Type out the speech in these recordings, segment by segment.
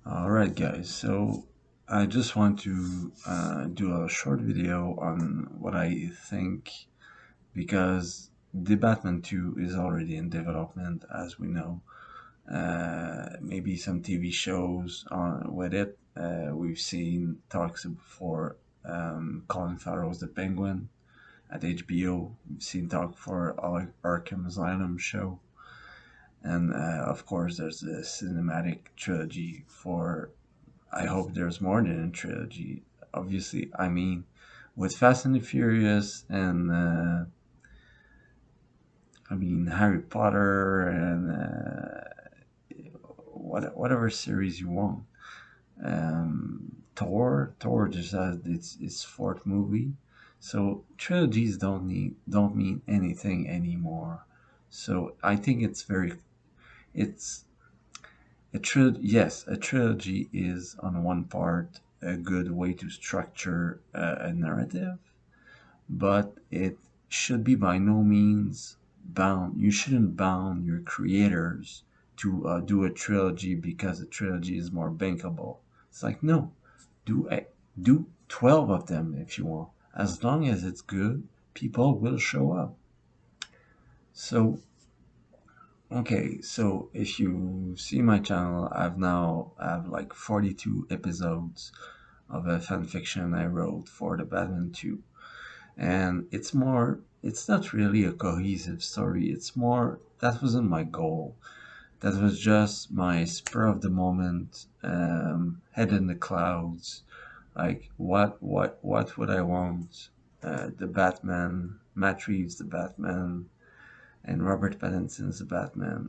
All right, guys. So I just want to do a short video on what I think because the Batman 2 is already in development, as we know. Maybe some TV shows on with it. We've seen talks for Colin Farrell's The Penguin at HBO. We've seen talk for Arkham Asylum show. And of course, there's the cinematic trilogy for I hope there's more than a trilogy. Obviously, I mean, with Fast and the Furious and Harry Potter and whatever series you want. Thor just has its fourth movie, so trilogies don't mean anything anymore. So I think it's a trilogy is on one part a good way to structure a narrative, but it should be by no means bound. You shouldn't bound your creators to do a trilogy because a trilogy is more bankable. It's like no, do a, do 12 of them if you want. As long as it's good, people will show up. So okay, so if you see my channel, I have like 42 episodes of a fan fiction I wrote for the Batman 2. And it's not really a cohesive story. It's more, that wasn't my goal. That was just my spur of the moment, head in the clouds. Like, what would I want? The Batman, Matt Reeves, the Batman, and Robert Pattinson's the Batman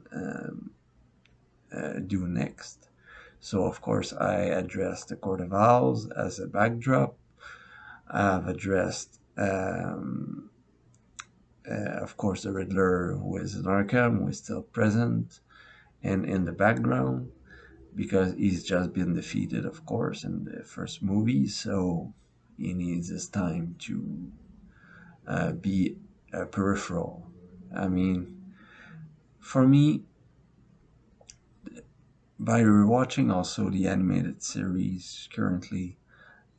do next. So, of course, I addressed the Court of Owls as a backdrop. I've addressed, of course, the Riddler, who is in Arkham, who is still present and in the background because he's just been defeated, of course, in the first movie. So he needs his time to be peripheral. I mean, for me, by rewatching also the animated series currently,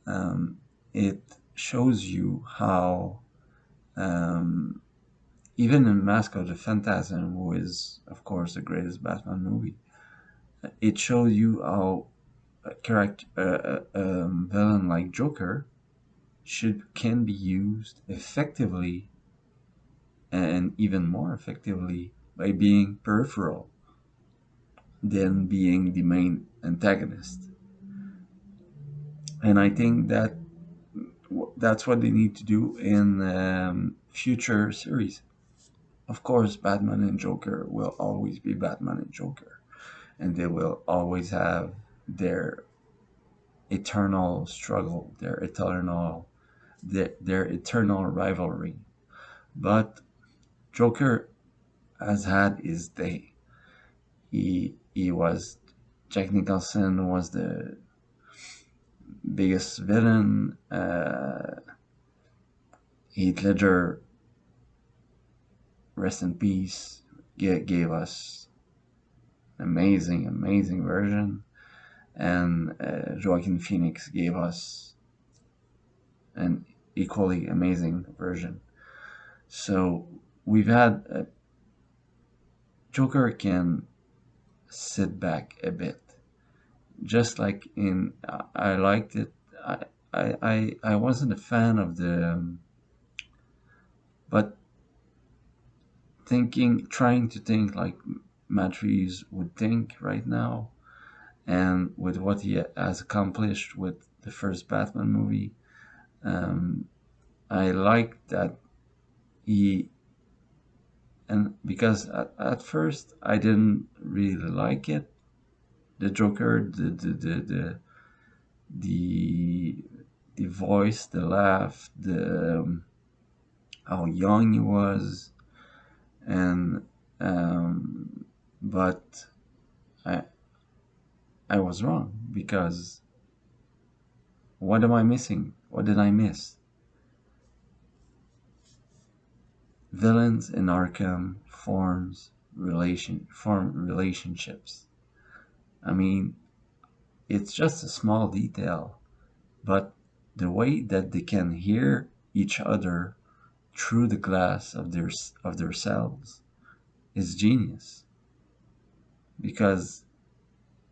um, it shows you how um, even in Mask of the Phantasm, who is of course the greatest Batman movie, it shows you how a character, villain like Joker, should can be used effectively and even more effectively by being peripheral than being the main antagonist. And I think that's what they need to do in future series. Of course, Batman and Joker will always be Batman and Joker, and they will always have their eternal struggle, their eternal rivalry. But Joker has had his day. He was Jack Nicholson was the biggest villain. Heath Ledger, rest in peace, gave us amazing version, and Joaquin Phoenix gave us an equally amazing version. So we've had Joker can sit back a bit, just like in I liked it. I wasn't a fan of the, but trying to think like Matt Reeves would think right now, and with what he has accomplished with the first Batman movie, um, I like that he and because at first I didn't really like it, the Joker, the the voice, the laugh, the how young he was, and but I I was wrong because what am I missing? What did I miss? Villains in Arkham form relationships. I mean, it's just a small detail, but the way that they can hear each other through the glass of their cells is genius, because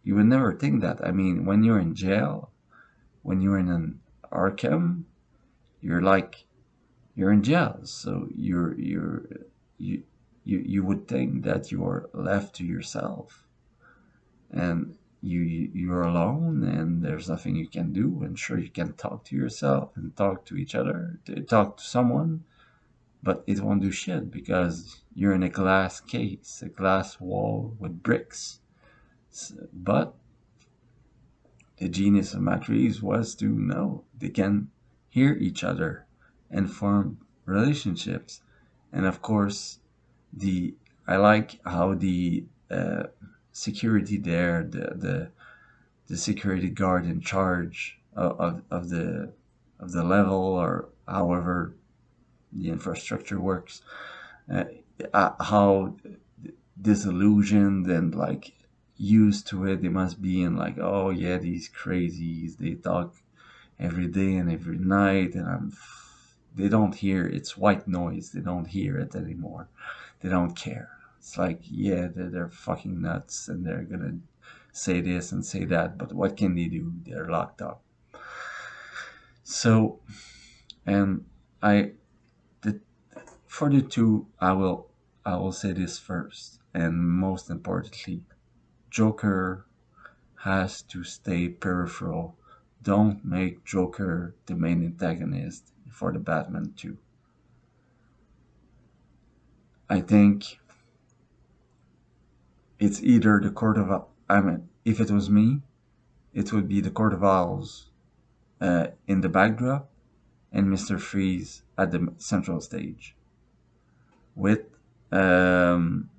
you would never think that. I mean, when you're in jail, when you're in an Arkham, you're like you're in jail, so you you would think that you're left to yourself, and you're alone, and there's nothing you can do. And sure, you can talk to yourself and talk to each other, talk to someone, but it won't do shit because you're in a glass case, a glass wall with bricks. But the genius of Matt Reeves was to know they can hear each other and form relationships. And of course, the I like how the security there, the security guard in charge of the level, or however the infrastructure works, uh, how disillusioned and like used to it they must be, and like, oh yeah, these crazies, they talk every day and every night, and they don't hear, it's white noise, they don't hear it anymore, they don't care. It's like, yeah, they're fucking nuts, and they're gonna say this and say that, but what can they do? They're locked up. So, and I the for the two, I will say this first, and most importantly, Joker has to stay peripheral. Don't make Joker the main antagonist for the Batman 2. I think it's either the Court of, I mean, if it was me, it would be the Court of Owls in the backdrop, and Mr. Freeze at the central stage. With um,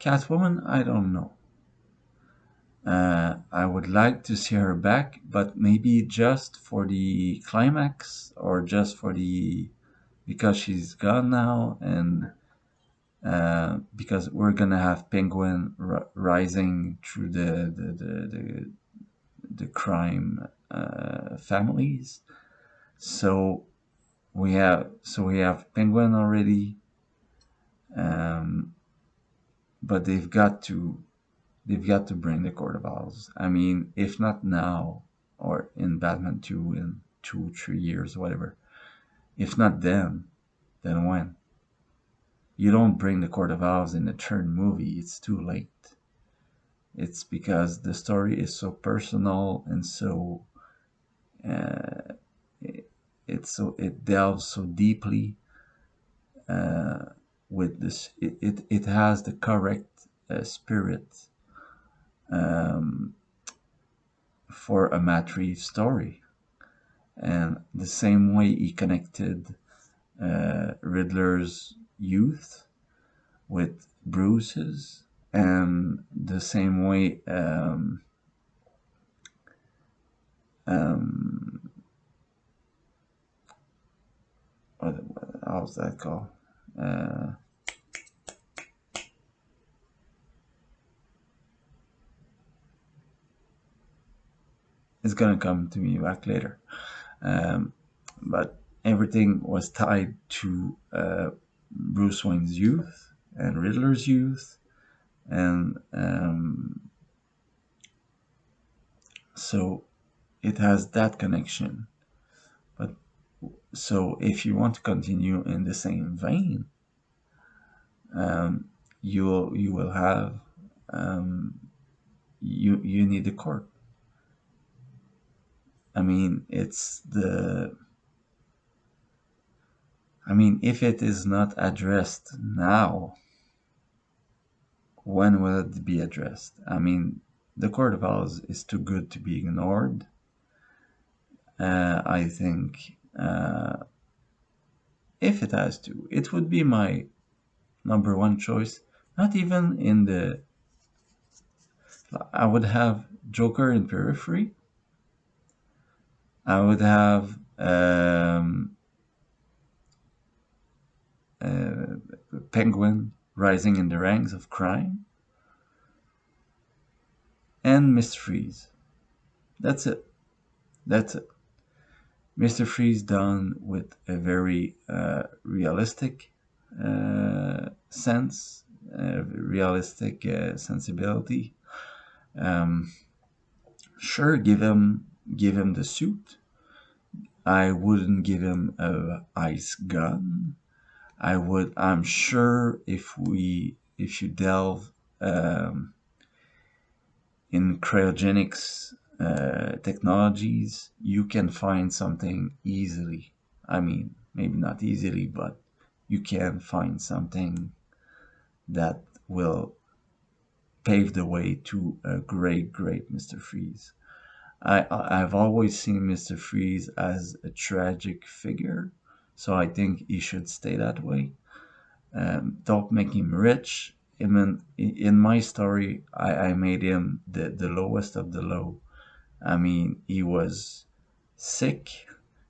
Catwoman, I don't know. I would like to see her back, but maybe just for the climax, or just for the, because she's gone now, and because we're gonna have Penguin rising through the crime families. So we have Penguin already, um, but they've got to bring the Court of Owls. I mean, if not now, or in Batman 2 in 2 3 years, whatever. If not then when? You don't bring the Court of Owls in the third movie. It's too late. It's because the story is so personal and so uh, it delves so deeply with this. It has the correct spirit um, for a Matt Reeves story, and the same way he connected Riddler's youth with Bruce's, and the same way um, how's that called? Uh, it's gonna come to me back later. Um, but everything was tied to Bruce Wayne's youth and Riddler's youth, and so it has that connection. But so if you want to continue in the same vein, you will have you need the court. I mean, it's the I mean, if it is not addressed now, when will it be addressed? I mean, the Court of Owls is too good to be ignored. I think if it has to, it would be my number one choice. Not even in the. I would have Joker in Periphery. I would have Penguin rising in the ranks of crime, and Mr. Freeze. That's it. That's it. Mr. Freeze done with a very realistic sense, realistic sensibility. Um, sure, give him the suit. I wouldn't give him a ice gun. I would. I'm sure if you delve um, in cryogenics technologies, you can find something easily. I mean, maybe not easily, but you can find something that will pave the way to a great, great Mr. Freeze. I've always seen Mr. Freeze as a tragic figure, so I think he should stay that way. Don't make him rich. In my story, I made him the lowest of the low. I mean, he was sick.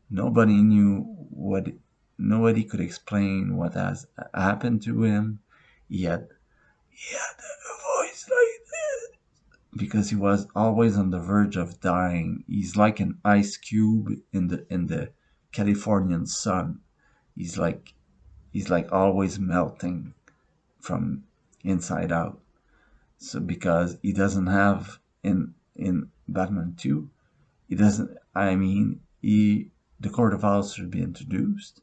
Nobody knew what. Nobody could explain what has happened to him. He had a voice like because he was always on the verge of dying. He's like an ice cube in the Californian sun. He's like he's like always melting from inside out. So because he doesn't have in Batman 2, he doesn't. I mean, he the Court of Owls should be introduced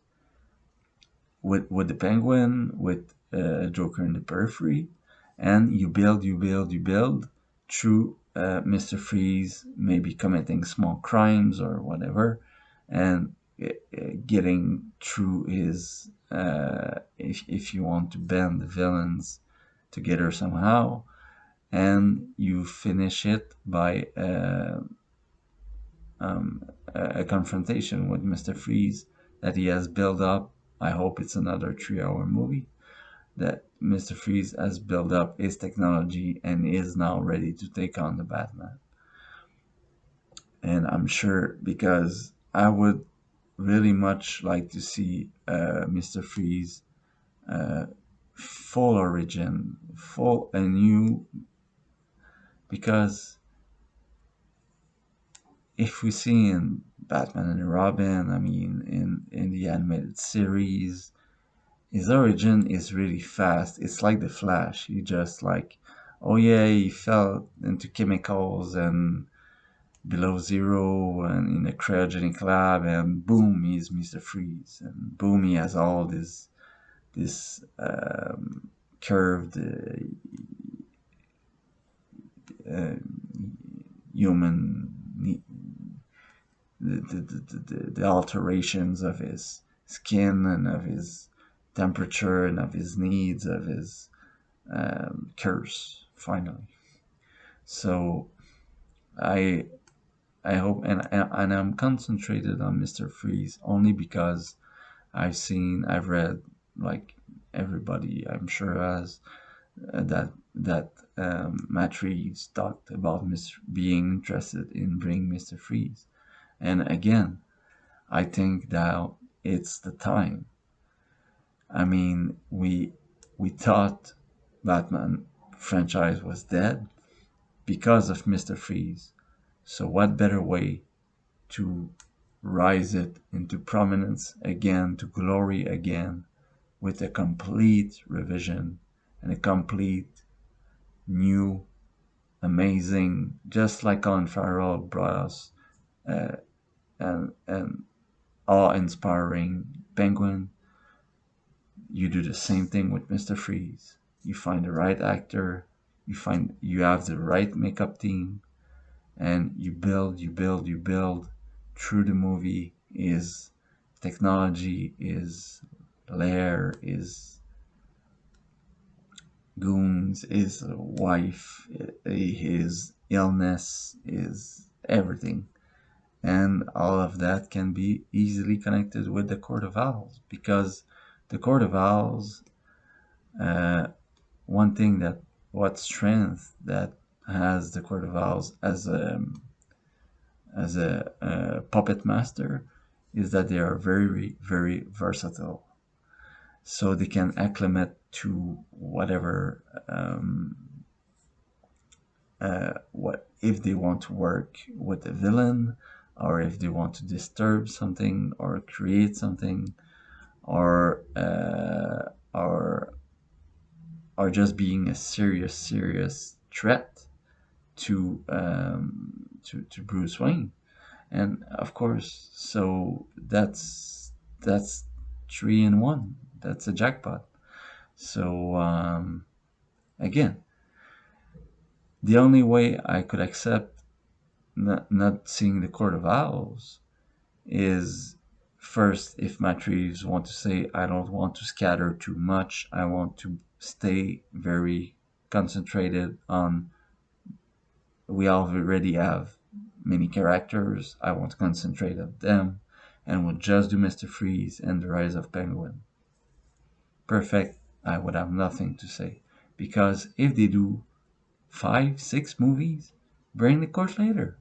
with the Penguin, with Joker in the periphery, and you build through Mister Freeze maybe committing small crimes or whatever, and getting through his if you want to band the villains together somehow, and you finish it by a confrontation with Mr. Freeze that he has built up. I hope it's another 3 hour movie that Mr. Freeze has built up his technology and is now ready to take on the Batman. And I'm sure because I would really much like to see Mr. Freeze uh, full origin, full a new because if we see in Batman and Robin, I mean in the animated series, his origin is really fast. It's like the Flash. He just like, oh yeah, he fell into chemicals and below zero and in a cryogenic lab, and boom, he's Mr. Freeze, and boom, he has all this curved uh, human the alterations of his skin and of his temperature and of his needs of his curse finally. So I I hope and I'm concentrated on Mr. Freeze only because I've read like everybody I'm sure has that Matt Reeves talked about being interested in bringing Mr. Freeze, and again I think that it's the time. I mean, we thought Batman franchise was dead because of Mr. Freeze. So what better way to rise it into prominence again, to glory again, with a complete revision and a complete new, amazing, just like Colin Farrell brought us, uh, an awe-inspiring Penguin. You do the same thing with Mr. Freeze. You find the right actor, you have the right makeup team, and you build through the movie. Is technology, is lair, is goons, is wife, his illness, is everything. And all of that can be easily connected with the Court of Owls because the Court of Owls, uh, one thing that what strength that has the Court of Owls as a puppet master is that they are very very versatile, so they can acclimate to whatever what if they want to work with the villain, or if they want to disturb something or create something, or or just being a serious threat to Bruce Wayne. And of course, so that's three in one. That's a jackpot. So again, the only way I could accept not seeing the Court of Owls is, first, if Matt Reeves want to say, I don't want to scatter too much, I want to stay very concentrated on, we already have many characters, I want to concentrate on them, and we'll just do Mr. Freeze and the Rise of Penguin. Perfect, I would have nothing to say. Because if they do 5, 6 movies, bring the court later.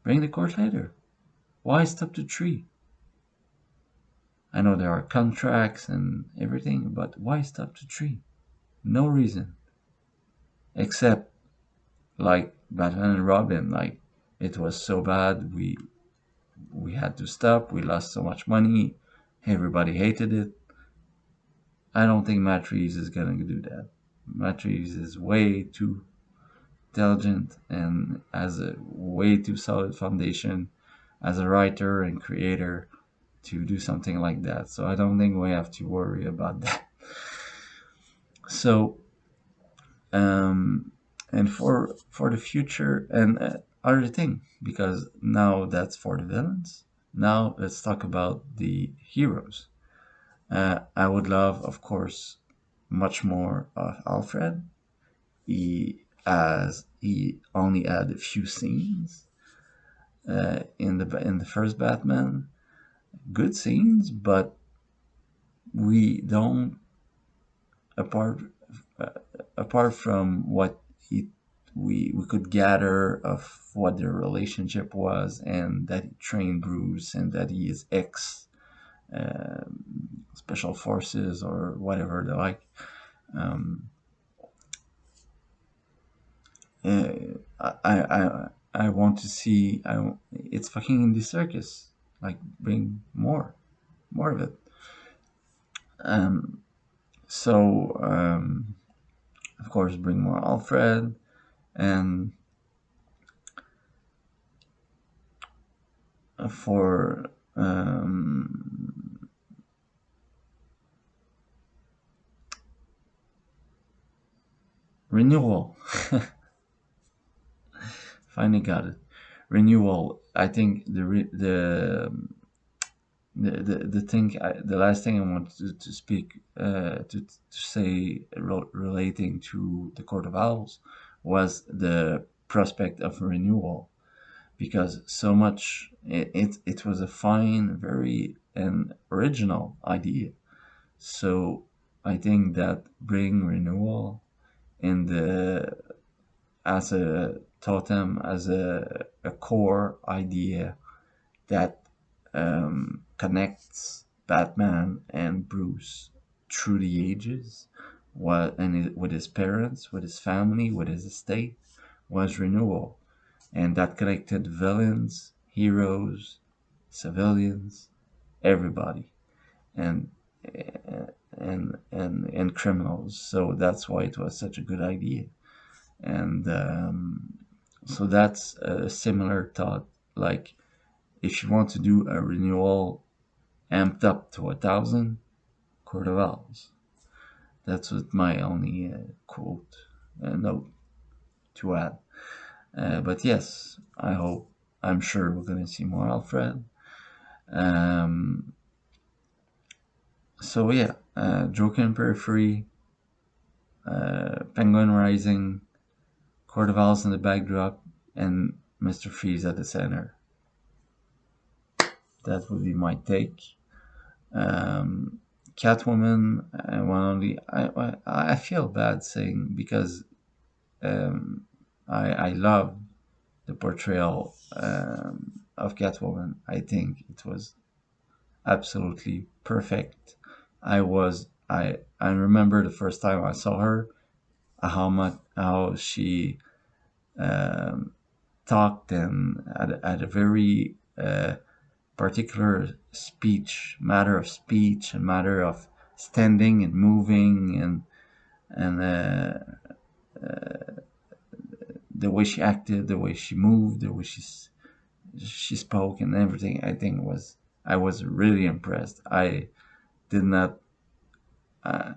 Bring the court later. Why stop to 3? I know there are contracts and everything, but why stop to 3? No reason. Except, like Batman and Robin, like, it was so bad, we had to stop, we lost so much money, everybody hated it. I don't think Matt Reeves is gonna do that. Matt Reeves is way too intelligent and has a way too solid foundation as a writer and creator to do something like that. So I don't think we have to worry about that. So, um, and for the future, and other thing, because now that's for the villains. Now let's talk about the heroes. I would love, of course, much more of Alfred. He only had a few scenes in the first Batman, good scenes, but we don't, apart uh, apart from what he we could gather of what their relationship was, and that he trained Bruce, and that he is ex special forces or whatever they like. Um, uh, I want to see. It's fucking in the circus. Like, bring more of it. Um, so of course, bring more Alfred, and for renewal. Finally got it. Renewal. I think the thing, the last thing I wanted to speak to say relating to the Court of Owls was the prospect of renewal, because so much it was a fine, very an original idea. So I think that bring renewal in the as a totem, as a core idea that connects Batman and Bruce through the ages, with his parents, with his family, with his estate, was renewal, and that connected villains, heroes, civilians, everybody, and and criminals. So that's why it was such a good idea, and so that's a similar thought. Like, if you want to do a renewal amped up to 1,000, Court of Owls. That's what my only quote note to add. But yes, I'm sure we're gonna see more Alfred. Um, so yeah, Joker in Periphery, Penguin Rising, Court of Owls in the backdrop, and Mr. Freeze at the center. That would be my take. Catwoman, I feel bad saying, because I love the portrayal of Catwoman. I think it was absolutely perfect. I remember the first time I saw her, how she um, talked, and at a very particular speech, matter of speech, and matter of standing and moving, and the way she acted, the way she moved, the way she spoke, and everything. I was really impressed. Did not. I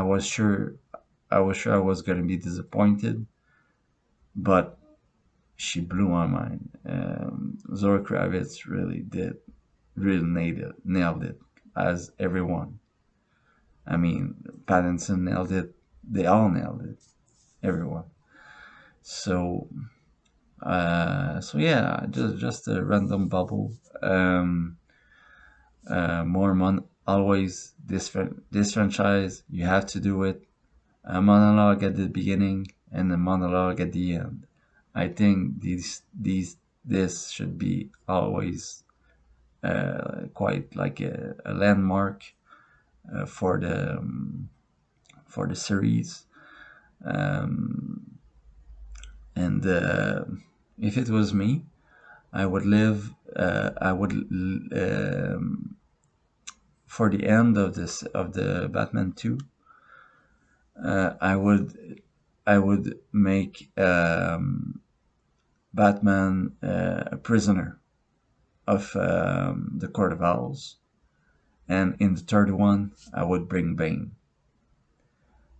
was sure. I was going to be disappointed, but she blew my mind. Zoe Kravitz really nailed it, as everyone. I mean, Pattinson nailed it. They all nailed it. Everyone. So, so yeah, just a random bubble. Um, always this franchise. You have to do it. A monologue at the beginning and a monologue at the end. I think this should be always quite like a landmark for the series. Um, and if it was me, I would live. I would for the end of this of the Batman 2. I would make Batman a prisoner of the Court of Owls, and in the third one, I would bring Bane.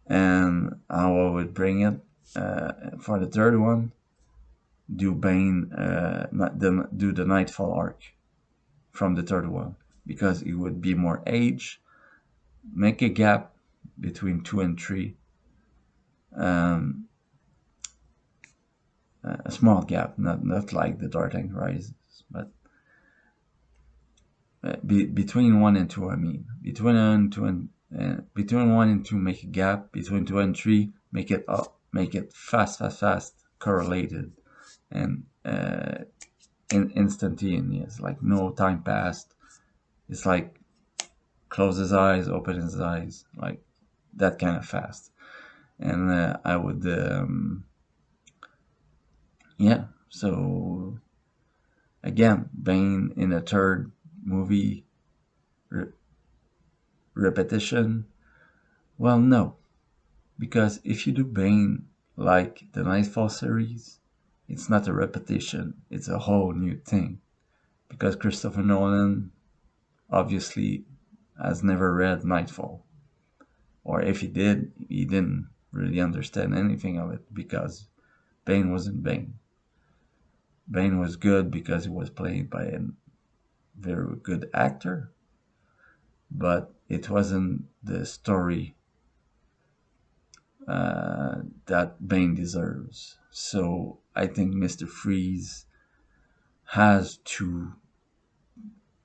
And how I would bring it for the third one, do Bane, do the Nightfall arc from the third one, because it would be more age, make a gap between 2 and 3, um, a small gap, not like the Dark Knight Rises, but between 1 and 2. I mean, between 1 and 2, make a gap. Between 2 and 3, make it up, make it fast, correlated, and instantaneous. Like no time passed. It's like close his eyes, open his eyes, like that kind of fast. And I would, yeah. So again, Bane in a third movie, re- repetition. Well, no, because if you do Bane like the Nightfall series, it's not a repetition, it's a whole new thing. Because Christopher Nolan obviously has never read Nightfall. Or if he did, he didn't really understand anything of it, because Bane wasn't Bane. Bane was good because he was played by a very good actor, but it wasn't the story that Bane deserves. So I think has to.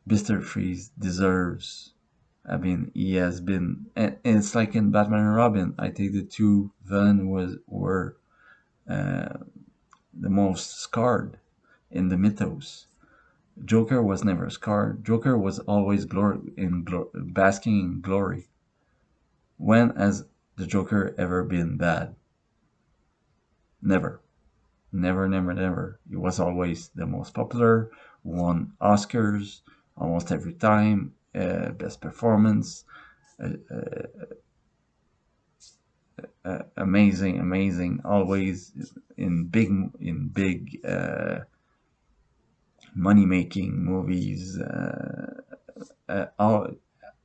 Mr. Freeze deserves. I mean, he has been, and it's like in Batman and Robin. I think the two villains were uh, the most scarred in the mythos. Joker was never scarred. Joker was always basking in glory. When has the Joker ever been bad? Never. Never. He was always the most popular, won Oscars almost every time, best performance, amazing, always in big money making movies. All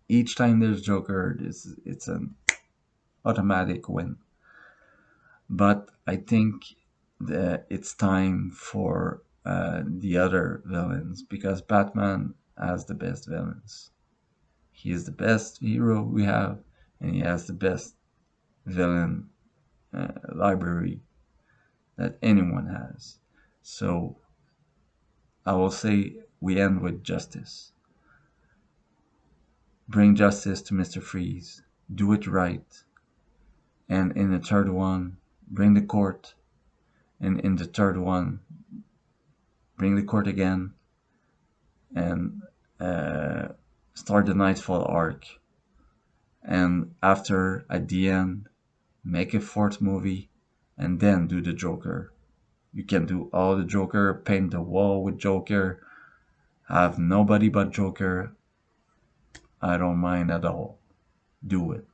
Each time there's Joker, it's an automatic win. But I think that it's time for the other villains, because Batman has the best villains. He is the best hero we have, and he has the best villain library that anyone has. So I will say we end with justice. Bring justice to Mr. Freeze. Do it right. And in the third one, bring the court. And in the third one, bring the court again, and uh, start the Nightfall arc. And after, at the end, make a fourth movie, and then do the Joker. You can do all the Joker, paint the wall with Joker, have nobody but Joker. I don't mind at all. Do it.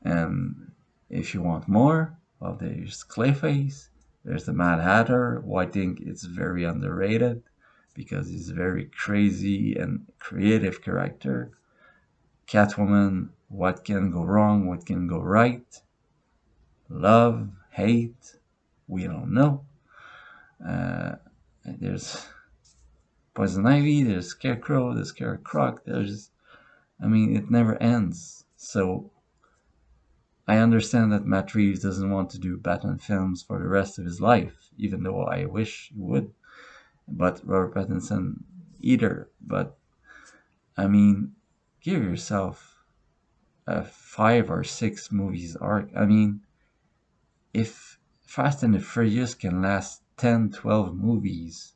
And if you want more, well, there's Clayface, there's the Mad Hatter, who I think it's very underrated because he's a very crazy and creative character. Catwoman, what can go wrong, what can go right? Love, hate, we don't know. Uh, there's Poison Ivy, there's Scarecrow, there's Scarecrow, I mean, it never ends. So I understand that Matt Reeves doesn't want to do Batman films for the rest of his life, even though I wish he would. But Robert Pattinson either. But I mean, give yourself a 5 or 6 movies arc. I mean, if Fast and the Furious can last 10, 12 movies,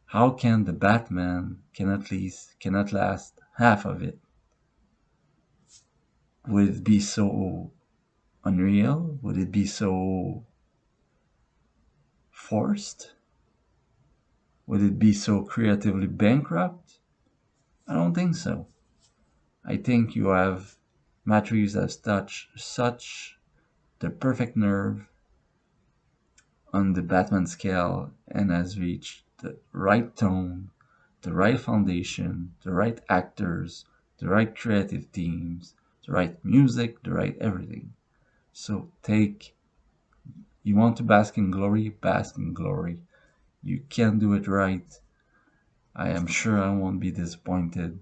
how can the Batman cannot last half of it? Would it be so unreal? Would it be so forced? Would it be so creatively bankrupt? I don't think so. I think you have Matt Reeves has touched such the perfect nerve on the Batman scale and has reached the right tone, the right foundation, the right actors, the right creative teams, the right music, the right everything. So you want to bask in glory. You can do it right. I am sure I won't be disappointed.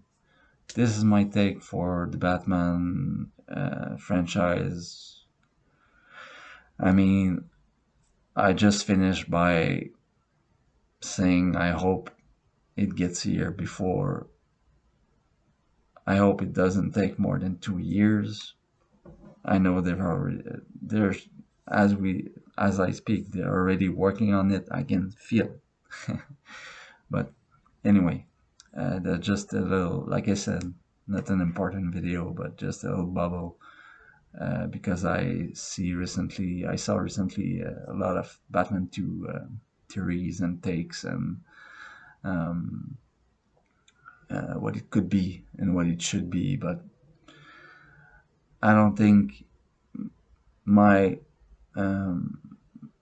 This is my take for the Batman franchise. I mean, I just finished by saying I hope it gets here before. I hope it doesn't take more than 2 years. I know there's as I speak, they're already working on it. I can feel it. But anyway, that's just a little, like I said, not an important video, but just a little bubble. Because I saw recently a lot of Batman 2 theories and takes and um, what it could be and what it should be, but I don't think my um,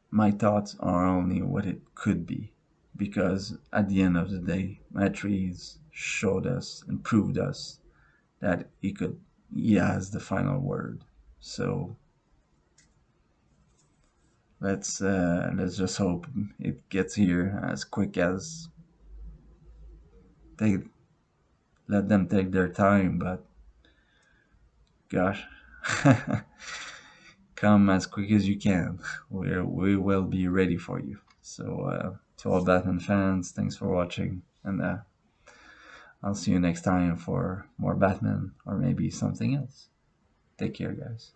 my thoughts are only what it could be, because at the end of the day, Matt Reeves showed us and proved us that he has the final word. So let's just hope it gets here as quick as they let them take their time. But gosh, come as quick as you can. We will be ready for you. So to all Batman fans, thanks for watching, and I'll see you next time for more Batman or maybe something else. Take care, guys.